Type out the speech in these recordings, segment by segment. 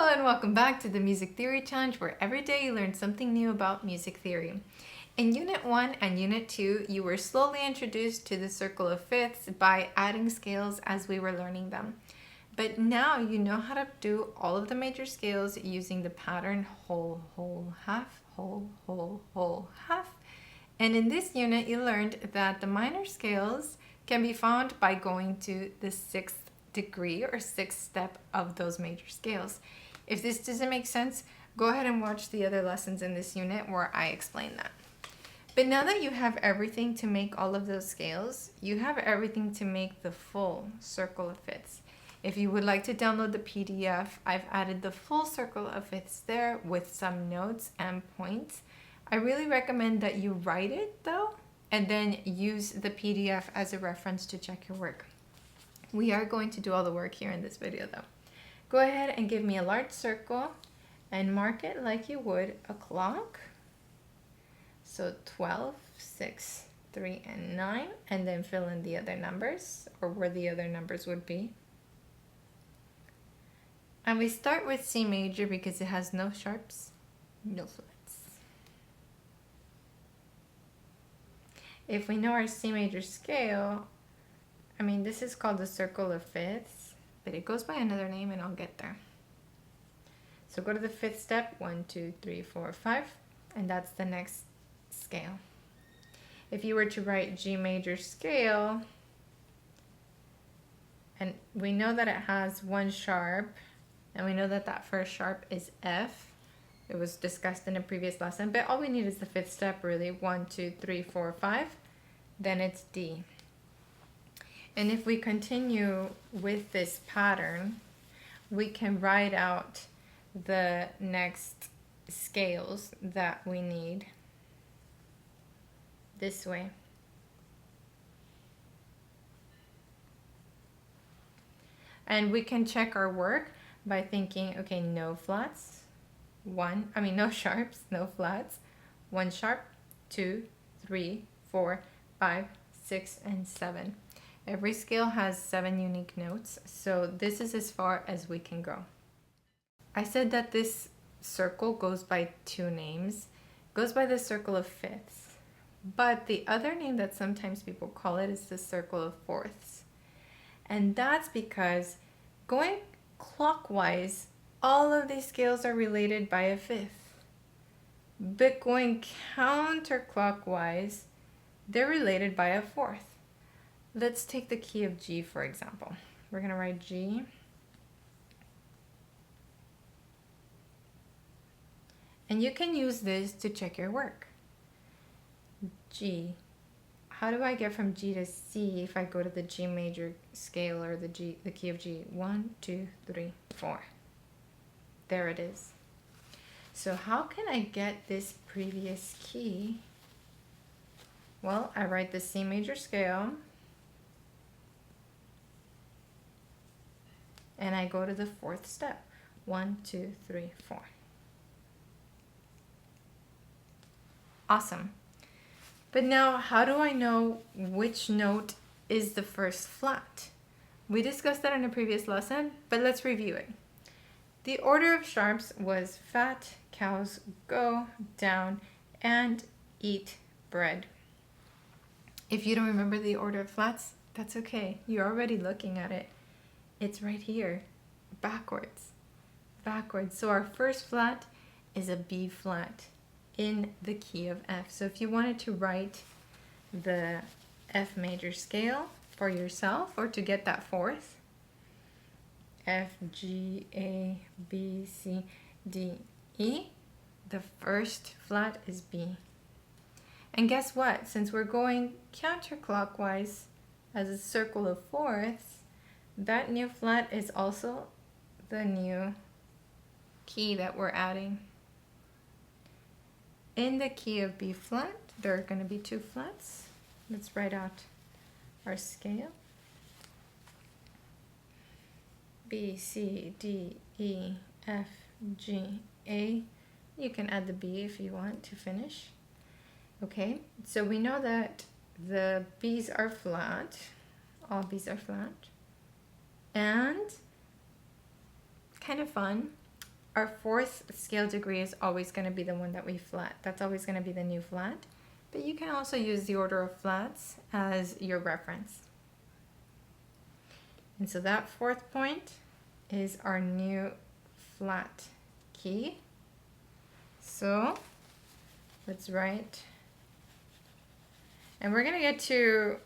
Hello and welcome back to the Music Theory Challenge, where every day you learn something new about music theory. In Unit 1 and Unit 2, you were slowly introduced to the circle of fifths by adding scales as we were learning them. But now you know how to do all of the major scales using the pattern whole, whole, half, whole, whole, whole, half. And in this unit, you learned that the minor scales can be found by going to the sixth degree or sixth step of those major scales. If this doesn't make sense, go ahead and watch the other lessons in this unit where I explain that. But now that you have everything to make all of those scales, you have everything to make the full circle of fifths. If you would like to download the PDF, I've added the full circle of fifths there with some notes and points. I really recommend that you write it though, and then use the PDF as a reference to check your work. We are going to do all the work here in this video though. Go ahead and give me a large circle and mark it like you would a clock. So 12, 6, 3, and 9, and then fill in the other numbers or where the other numbers would be. And we start with C major because it has no sharps, no flats. If we know our C major scale, this is called the circle of fifths, but it goes by another name and I'll get there. So go to the fifth step, 1, 2, 3, 4, 5, and that's the next scale. If you were to write G major scale, and we know that it has one sharp, and we know that that first sharp is F. It was discussed in a previous lesson, but all we need is the fifth step really, 1, 2, 3, 4, 5, then it's D. And if we continue with this pattern, we can write out the next scales that we need this way. And we can check our work by thinking, okay, no flats, no sharps, no flats, 1 sharp, 2, 3, 4, 5, 6, and 7. Every scale has 7 unique notes, so this is as far as we can go. I said that this circle goes by 2 names. It goes by the circle of fifths, but the other name that sometimes people call it is the circle of fourths. And that's because going clockwise, all of these scales are related by a fifth. But going counterclockwise, they're related by a fourth. Let's take the key of G, for example. We're going to write G. And you can use this to check your work. G. How do I get from G to C if I go to the G major scale or the key of G? 1, 2, 3, 4. There it is. So how can I get this previous key? Well, I write the C major scale. And I go to the fourth step. 1, 2, 3, 4. Awesome. But now, how do I know which note is the first flat? We discussed that in a previous lesson, but let's review it. The order of sharps was fat, cows, go, down, and eat bread. If you don't remember the order of flats, that's okay. You're already looking at it. It's right here, backwards. So our first flat is a B flat in the key of F. So if you wanted to write the F major scale for yourself or to get that fourth, F, G, A, B, C, D, E, the first flat is B. And guess what? Since we're going counterclockwise as a circle of fourths, that new flat is also the new key that we're adding. In the key of B flat, there are going to be 2 flats. Let's write out our scale. B, C, D, E, F, G, A. You can add the B if you want to finish. Okay, so we know that the B's are flat. All B's are flat. And kind of fun, our fourth scale degree is always going to be the one that we flat. That's always going to be the new flat. But you can also use the order of flats as your reference. And so that fourth point is our new flat key. So let's write, and we're going to get to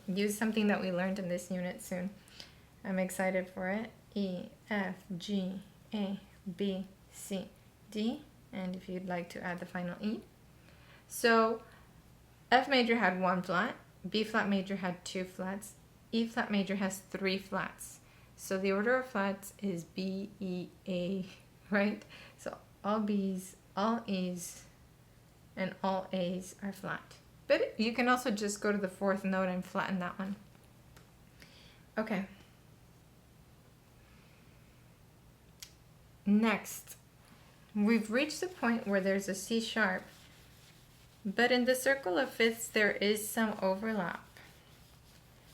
use something that we learned in this unit soon. I'm excited for it. E, F, G, A, B, C, D, and if you'd like to add the final E. So F major had one flat, B flat major had two flats, E flat major has three flats. So the order of flats is B, E, A, right? So all B's, all E's, and all A's are flat. But you can also just go to the fourth note and flatten that one. Okay. Next, we've reached the point where there's a C sharp, but in the circle of fifths there is some overlap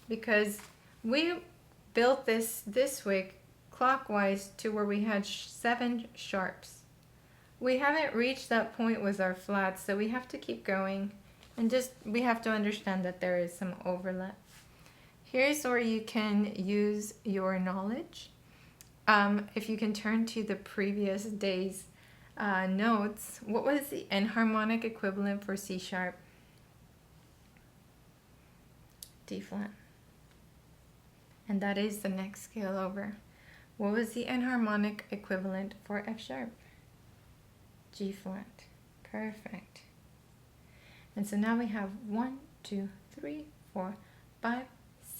because we built this week clockwise to where we had 7 sharps. We haven't reached that point with our flats, so we have to keep going and we have to understand that there is some overlap. Here's where you can use your knowledge. If you can turn to the previous day's notes, what was the enharmonic equivalent for C sharp? D flat. And that is the next scale over. What was the enharmonic equivalent for F sharp? G flat. Perfect. And so now we have 1, 2, 3, 4, 5,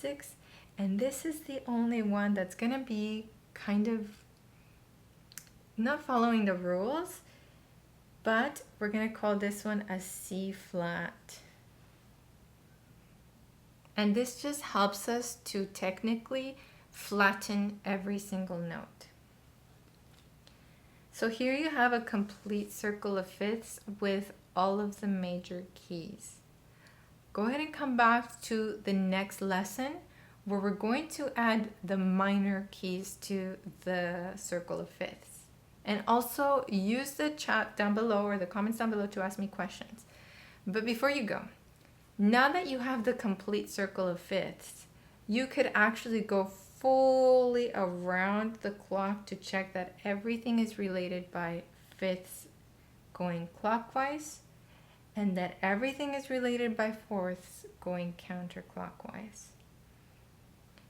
6, and this is the only one that's going to be kind of not following the rules, but we're going to call this one a C flat. And this just helps us to technically flatten every single note. So here you have a complete circle of fifths with all of the major keys. Go ahead and come back to the next lesson where we're going to add the minor keys to the circle of fifths. And also use the chat down below or the comments down below to ask me questions. But before you go, now that you have the complete circle of fifths, you could actually go fully around the clock to check that everything is related by fifths going clockwise and that everything is related by fourths going counterclockwise.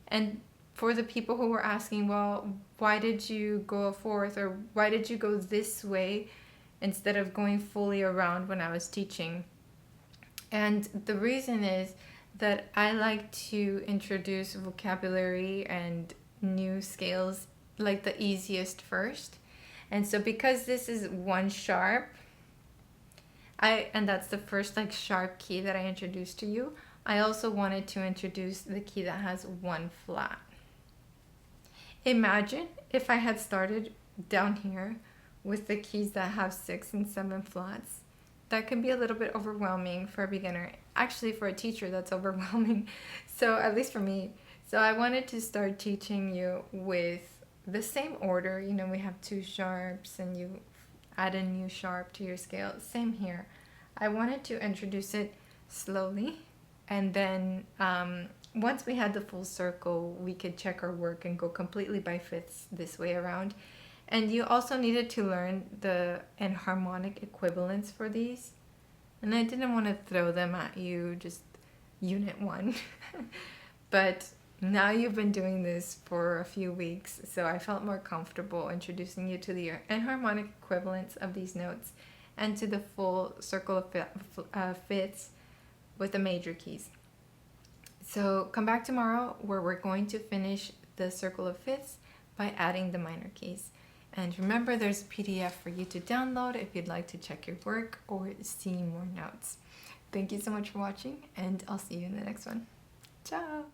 And for the people who were asking, well, why did you go a fourth, or why did you go this way instead of going fully around when I was teaching? And the reason is that I like to introduce vocabulary and new scales like the easiest first. And so because this is one sharp, and that's the first like sharp key that I introduced to you, I also wanted to introduce the key that has one flat. Imagine if I had started down here with the keys that have 6 and 7 flats. That can be a little bit overwhelming for a beginner. Actually, for a teacher, that's overwhelming. So at least for me. So I wanted to start teaching you with the same order. You know, we have 2 sharps and you add a new sharp to your scale. Same here. I wanted to introduce it slowly, and then once we had the full circle, we could check our work and go completely by fifths this way around. And you also needed to learn the enharmonic equivalents for these. And I didn't want to throw them at you, just unit 1. But now you've been doing this for a few weeks, so I felt more comfortable introducing you to the enharmonic equivalents of these notes and to the full circle of fifths with the major keys. So come back tomorrow where we're going to finish the circle of fifths by adding the minor keys. And remember, there's a PDF for you to download if you'd like to check your work or see more notes. Thank you so much for watching, and I'll see you in the next one. Ciao!